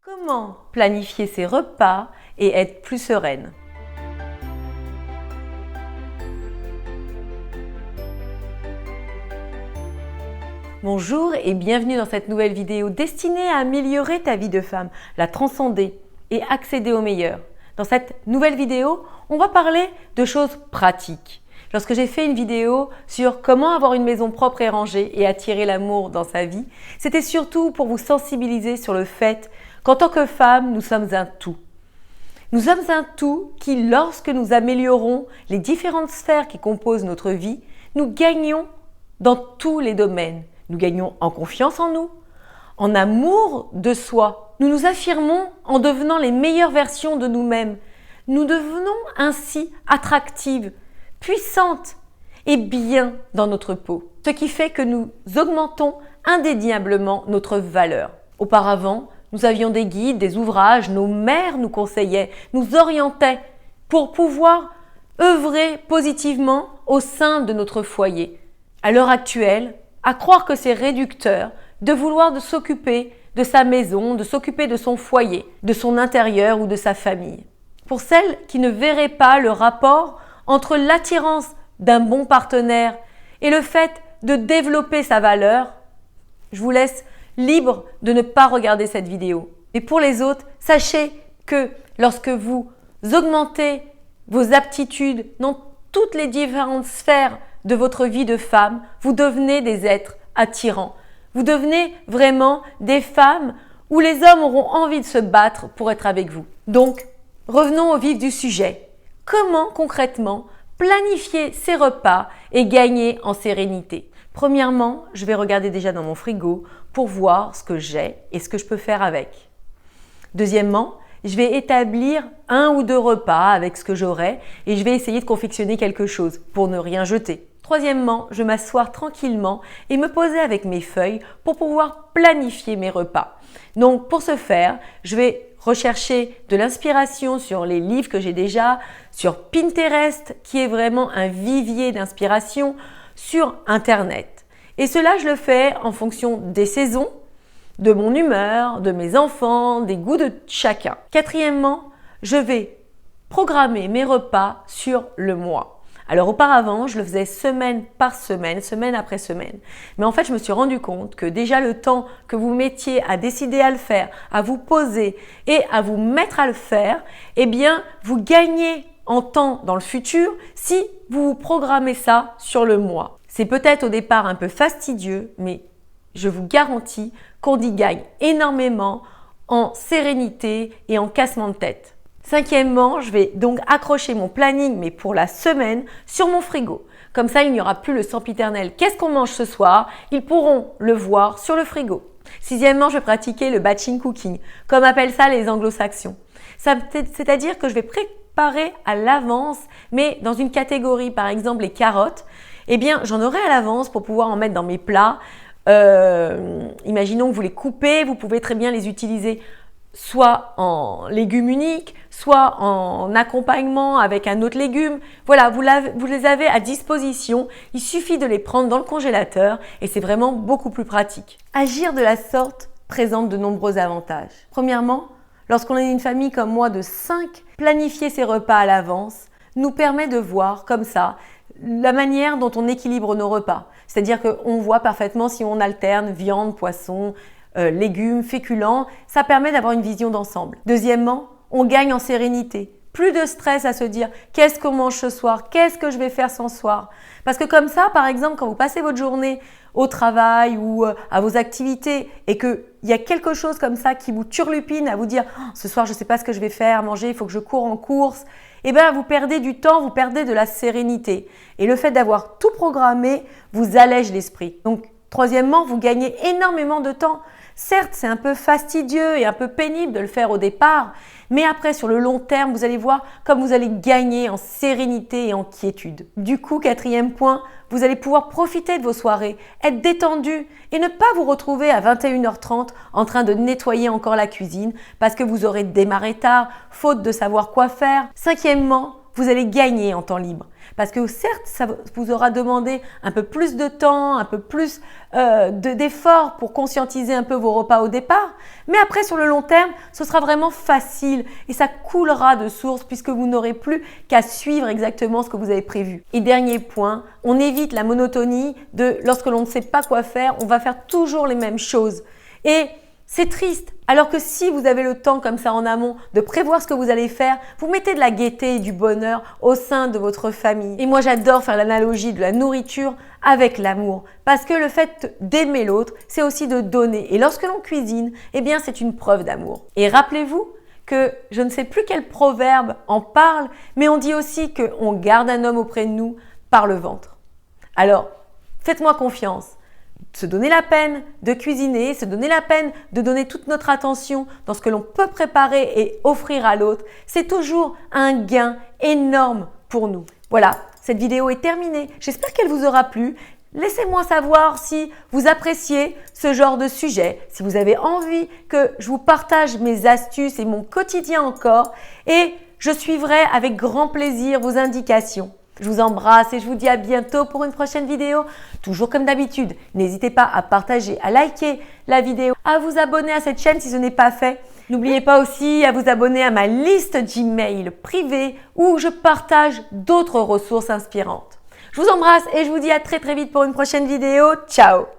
Comment planifier ses repas et être plus sereine? Bonjour et bienvenue dans cette nouvelle vidéo destinée à améliorer ta vie de femme, la transcender et accéder au meilleur. Dans cette nouvelle vidéo, on va parler de choses pratiques. Lorsque j'ai fait une vidéo sur comment avoir une maison propre et rangée et attirer l'amour dans sa vie, c'était surtout pour vous sensibiliser sur le fait qu'en tant que femme, nous sommes un tout. Nous sommes un tout qui, lorsque nous améliorons les différentes sphères qui composent notre vie, nous gagnons dans tous les domaines. Nous gagnons en confiance en nous, en amour de soi. Nous nous affirmons en devenant les meilleures versions de nous-mêmes. Nous devenons ainsi attractives, puissantes et bien dans notre peau. Ce qui fait que nous augmentons indéniablement notre valeur. Auparavant, nous avions des guides, des ouvrages, nos mères nous conseillaient, nous orientaient pour pouvoir œuvrer positivement au sein de notre foyer. À l'heure actuelle, à croire que c'est réducteur de vouloir s'occuper de sa maison, de s'occuper de son foyer, de son intérieur ou de sa famille. Pour celles qui ne verraient pas le rapport entre l'attirance d'un bon partenaire et le fait de développer sa valeur, je vous laisse libre de ne pas regarder cette vidéo. Et pour les autres, sachez que lorsque vous augmentez vos aptitudes dans toutes les différentes sphères de votre vie de femme, vous devenez des êtres attirants. Vous devenez vraiment des femmes où les hommes auront envie de se battre pour être avec vous. Donc, revenons au vif du sujet. Comment concrètement planifier ses repas et gagner en sérénité? Premièrement, je vais regarder déjà dans mon frigo pour voir ce que j'ai et ce que je peux faire avec. Deuxièmement, je vais établir 1 ou 2 repas avec ce que j'aurai et je vais essayer de confectionner quelque chose pour ne rien jeter. Troisièmement, je vais m'asseoir tranquillement et me poser avec mes feuilles pour pouvoir planifier mes repas. Donc pour ce faire, je vais rechercher de l'inspiration sur les livres que j'ai déjà, sur Pinterest qui est vraiment un vivier d'inspiration, sur Internet. Et cela, je le fais en fonction des saisons, de mon humeur, de mes enfants, des goûts de chacun. Quatrièmement, je vais programmer mes repas sur le mois. Alors auparavant, je le faisais semaine par semaine, semaine après semaine. Mais en fait, je me suis rendu compte que déjà le temps que vous mettiez à décider à le faire, à vous poser et à vous mettre à le faire, eh bien, vous gagnez en temps dans le futur si vous programmez ça sur le mois. C'est peut-être au départ un peu fastidieux, mais je vous garantis qu'on y gagne énormément en sérénité et en cassement de tête. Cinquièmement, je vais donc accrocher mon planning, mais pour la semaine, sur mon frigo. Comme ça, il n'y aura plus le sempiternel. Qu'est-ce qu'on mange ce soir? Ils pourront le voir sur le frigo. Sixièmement, je vais pratiquer le batching cooking, comme appellent ça les anglo-saxons. C'est-à-dire que je vais préparer à l'avance, mais dans une catégorie, par exemple les carottes, eh bien, j'en aurai à l'avance pour pouvoir en mettre dans mes plats. Imaginons que vous les coupez, vous pouvez très bien les utiliser soit en légumes uniques, soit en accompagnement avec un autre légume. Voilà, vous les avez à disposition. Il suffit de les prendre dans le congélateur et c'est vraiment beaucoup plus pratique. Agir de la sorte présente de nombreux avantages. Premièrement, lorsqu'on est une famille comme moi de 5, planifier ses repas à l'avance nous permet de voir comme ça la manière dont on équilibre nos repas. C'est-à-dire qu'on voit parfaitement si on alterne viande, poisson, légumes, féculents. Ça permet d'avoir une vision d'ensemble. Deuxièmement, on gagne en sérénité. Plus de stress à se dire qu'est-ce qu'on mange ce soir, qu'est-ce que je vais faire ce soir. Parce que comme ça, par exemple, quand vous passez votre journée au travail ou à vos activités et qu'il y a quelque chose comme ça qui vous turlupine à vous dire oh, ce soir je ne sais pas ce que je vais faire, manger, il faut que je cours en course, eh bien vous perdez du temps, vous perdez de la sérénité. Et le fait d'avoir tout programmé vous allège l'esprit. Donc troisièmement, vous gagnez énormément de temps. Certes, c'est un peu fastidieux et un peu pénible de le faire au départ, mais après, sur le long terme, vous allez voir comme vous allez gagner en sérénité et en quiétude. Du coup, quatrième point, vous allez pouvoir profiter de vos soirées, être détendu et ne pas vous retrouver à 21h30 en train de nettoyer encore la cuisine parce que vous aurez démarré tard, faute de savoir quoi faire. Cinquièmement, vous allez gagner en temps libre. Parce que certes, ça vous aura demandé un peu plus de temps, un peu plus d'efforts pour conscientiser un peu vos repas au départ. Mais après, sur le long terme, ce sera vraiment facile et ça coulera de source puisque vous n'aurez plus qu'à suivre exactement ce que vous avez prévu. Et dernier point, on évite la monotonie de lorsque l'on ne sait pas quoi faire, on va faire toujours les mêmes choses. Et c'est triste. Alors que si vous avez le temps comme ça en amont de prévoir ce que vous allez faire, vous mettez de la gaieté et du bonheur au sein de votre famille. Et moi, j'adore faire l'analogie de la nourriture avec l'amour. Parce que le fait d'aimer l'autre, c'est aussi de donner. Et lorsque l'on cuisine, eh bien, c'est une preuve d'amour. Et rappelez-vous que je ne sais plus quel proverbe en parle, mais on dit aussi qu'on garde un homme auprès de nous par le ventre. Alors, faites-moi confiance. Se donner la peine de cuisiner, se donner la peine de donner toute notre attention dans ce que l'on peut préparer et offrir à l'autre, c'est toujours un gain énorme pour nous. Voilà, cette vidéo est terminée. J'espère qu'elle vous aura plu. Laissez-moi savoir si vous appréciez ce genre de sujet, si vous avez envie que je vous partage mes astuces et mon quotidien encore. Et je suivrai avec grand plaisir vos indications. Je vous embrasse et je vous dis à bientôt pour une prochaine vidéo. Toujours comme d'habitude, n'hésitez pas à partager, à liker la vidéo, à vous abonner à cette chaîne si ce n'est pas fait. N'oubliez pas aussi à vous abonner à ma liste Gmail privée où je partage d'autres ressources inspirantes. Je vous embrasse et je vous dis à très vite pour une prochaine vidéo. Ciao!